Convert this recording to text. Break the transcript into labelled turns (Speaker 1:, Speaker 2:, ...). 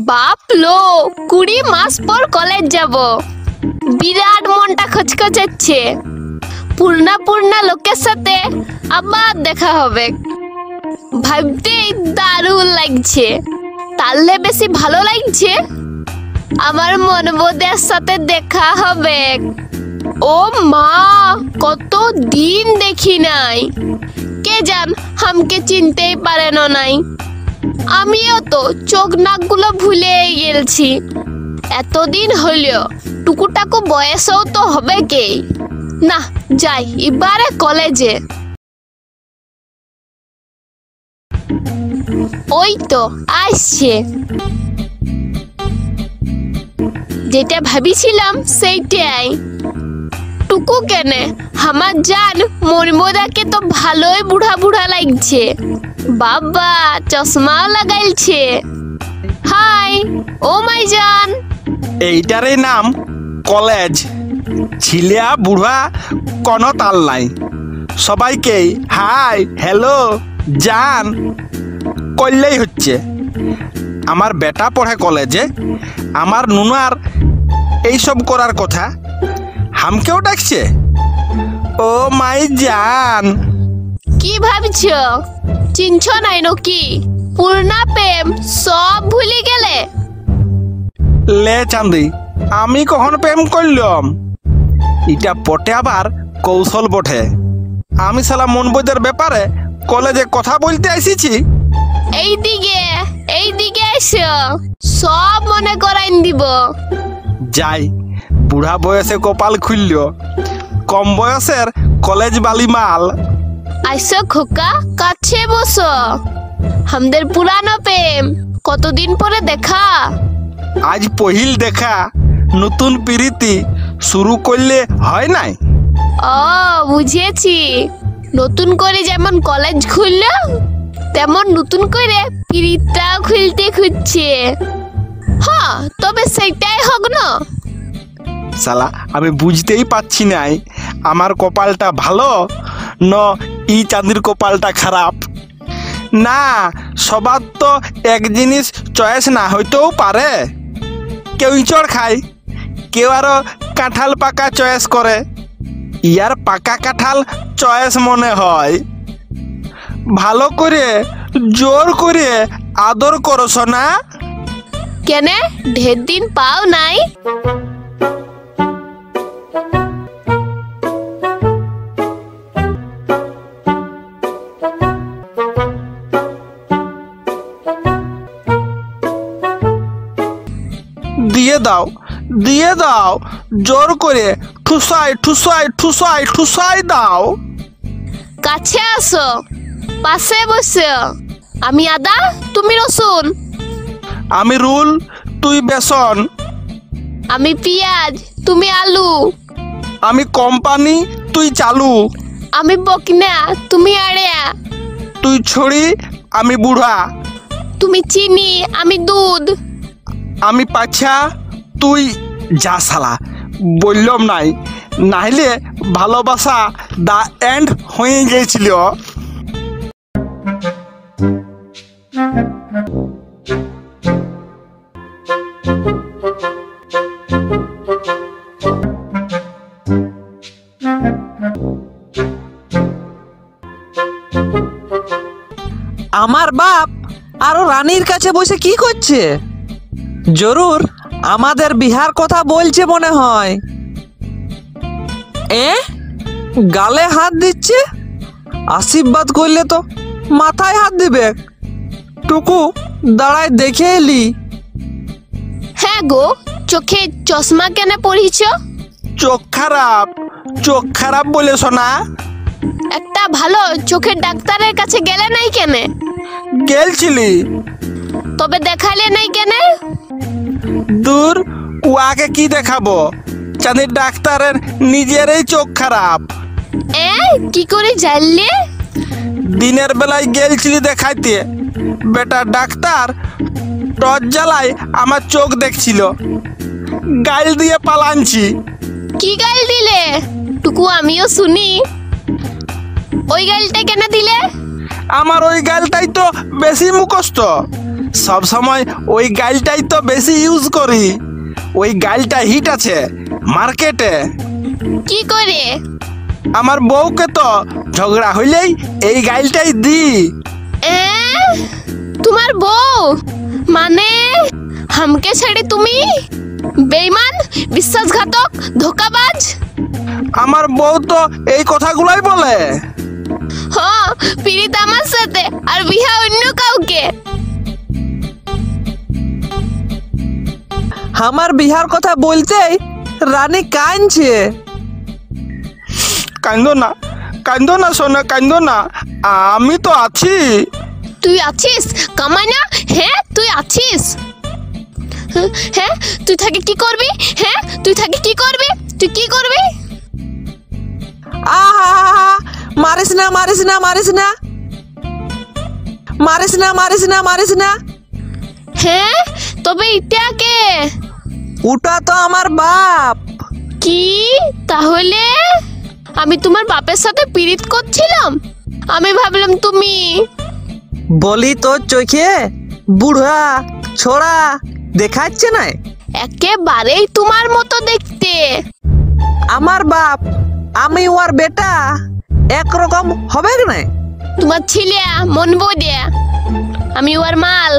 Speaker 1: বাপ লো 20 মাস পর কলেজ যাব, বিরাট মনটা খচখচাচ্ছে। পূর্ণা পূর্ণা লোকের সাথে আবার দেখা হবে, ভাবতেই দারুণ লাগছে। তাহলে বেশি ভালো লাগছে আমার মনবোদের সাথে দেখা হবে। ও মা, কত দিন দেখি নাই, কে জান হামকে চিনতেই পারে নাই। আমিও তো চোখ নাকগুলো ভুলে গেলছি। এতদিন হইলো টুকুটাকু বয়সও তো হবে কে। না যাই এবারে কলেজে। ওই তো আসছে, যেটা ভাবিছিলাম সেইটাই। টুকু কেনে আমার জান মনমোদাকে তো ভালোই বুড়া বুড়া লাগছে। বাবা চশমাও লাগাইছে। হাই ও মাই জান।
Speaker 2: এইটারই নাম কলেজ। ছিলিয়া বুড়া কোনো তাল নাই। সবাইকে হাই হ্যালো জান করলেই হচ্ছে। আমার বেটা পড়ে কলেজে, আমার নুনার এইসব করার কথা হামকেও ডাকছে। ও মাই জান।
Speaker 1: কি ভাবছ, চিনছ নাই নাকি? পূর্ণা প্রেম সব ভুলে গেলে?
Speaker 2: লে চাঁদি, আমি কখন প্রেম করলাম? এটা পটে আবার কৌশল বটে। আমি শালা মনবোদের ব্যাপারে কলেজে কথা বলতে এসেছি।
Speaker 1: এইদিকে এসো, সব মনে করাইন দিব।
Speaker 2: যাই, বুড়া বয়সে কপাল খুলল, কম বয়সের কলেজ বালি মাল।
Speaker 1: আইসো খোকা, কাছে বসো। আমাদের পুরানো প্রেম কতদিন পরে দেখা।
Speaker 2: আজ পহিল দেখা, নতুন প্রীতি শুরু করলে হয় নাই?
Speaker 1: ও বুঝেছি, নতুন করে যেমন কলেজ খুললো তেমন নতুন করে পিরিতটাও খুলতে খুঁজছে। হ্যাঁ তবে সেটাই হোক না।
Speaker 2: শালা আমি বুঝতেই পারছি নাই আমার কপালটা ভালো ন ই চাঁদির কপালটা খারাপ। না, সবার তো এক জিনিস চয়েস না হইতেও পারে। কেউ ইঁচড় খায়, কেউ আরো কাঁঠাল পাকা চয়েস করে। ইয়ার পাকা কাঁঠাল চয়েস মনে হয়। ভালো করে জোর করে আদর করছ না?
Speaker 1: কেনে ঢের দিন পাও নাই?
Speaker 2: দিয়ে দাও জোর করে, ঠুসাই ঠুসাই ঠুসাই ঠুসাই দাও।
Speaker 1: কাছে আসো, পাশে বসো। আমি আদা, তুমি রসুন।
Speaker 2: আমি রুল, তুই বেসন।
Speaker 1: আমি পেঁয়াজ, তুমি আলু।
Speaker 2: আমি কোম্পানি, তুই চালু।
Speaker 1: আমি বকনা, তুমি আড়িয়া।
Speaker 2: তুই ছড়ি, আমি বুড়া।
Speaker 1: তুমি চিনি, আমি দুধ।
Speaker 2: আমি পাছা, তুই যা। শালা বললাম নাই, নাইলে ভালোবাসা দা এন্ড হয়ে গেছিল।
Speaker 3: আমার বাপ আরো রানীর কাছে বসে কি করছে? জরুর আমাদের বিহার কথা বলছে মনে হয়। গালে হাত দিচ্ছে, আশীর্বাদ করলে তো মাথায় হাত দিবে। টুকু দাঁড়ায় দেখে এলি।
Speaker 1: হ্যাঁ গো, চোখে চশমা কেন পরিছ?
Speaker 2: চোখ খারাপ বলে শোনা।
Speaker 1: একটা ভালো চোখের ডাক্তারের কাছে গেলে নাই কেনে?
Speaker 2: গেলছিলি,
Speaker 1: তবে দেখালে নাই কেনে?
Speaker 2: দূর, ওয়াকে কি দেখাবো? চাঁদের ডাক্তারের নিজেরই চোখ খারাপ।
Speaker 1: কি করে জানলে?
Speaker 2: দিনের বেলায় গেলছিলি দেখাইতে, বেটা ডাক্তার টর্চ জ্বালায় আমার চোখ দেখছিল। গাইল দিয়ে পালানছি।
Speaker 1: কি গাইল দিলে? টুকু আমিও শুনি। ওই গাইলটা কেন দিলে?
Speaker 2: আমার ওই গাইলটাই তো বেশি মুখস্থ। সব সময় ওই গাইলটাই তো বেশি ইউজ করি। ওই গাইলটা হিট আছে মার্কেটে।
Speaker 1: কি করে?
Speaker 2: আমার বউকে তো ঝগড়া হইলেই এই গাইলটাই দি।
Speaker 1: এ তোমার বউ মানে হামকে ছেড়ে তুমি বেঈমান, বিশ্বাসঘাতক, ধোকাবাজ।
Speaker 2: আমার বউ তো এই কথাগুলাই বলে।
Speaker 1: হ, পিরিত আমার সাথে আর বিহা অন্য কাউকে।
Speaker 3: আমার বিহার কথা বলতেই রানী কাঁদছে।
Speaker 2: কান্দো না সোনা, কান্দো না, আমি তো আছি।
Speaker 1: তুই আছিস কামাইনা? হ্যাঁ তুই আছিস। হ্যাঁ তুই থাকি কি করবি? হ্যাঁ তুই থাকি কি করবি? তুই কি করবি?
Speaker 3: আহা, মারিস না মারিস না মারিস না মারিস না মারিস না মারিস না।
Speaker 1: হ্যাঁ তবে এটা কে?
Speaker 3: ওটা তো আমার বাপ।
Speaker 1: কি তাহলে আমি তোমার বাপের সাথে পীড়িত করছিলাম? আমি ভাবলাম তুমি।
Speaker 3: বলি তোর চোখে বুড়া ছোড়া দেখাচ্ছে না?
Speaker 1: একেবারেই তোমার মতো দেখতে।
Speaker 3: আমার বাপ আমি ওর বেটা একরকম হবে না?
Speaker 1: তোমার ছেলে মন বদে, আমি ওর মাল।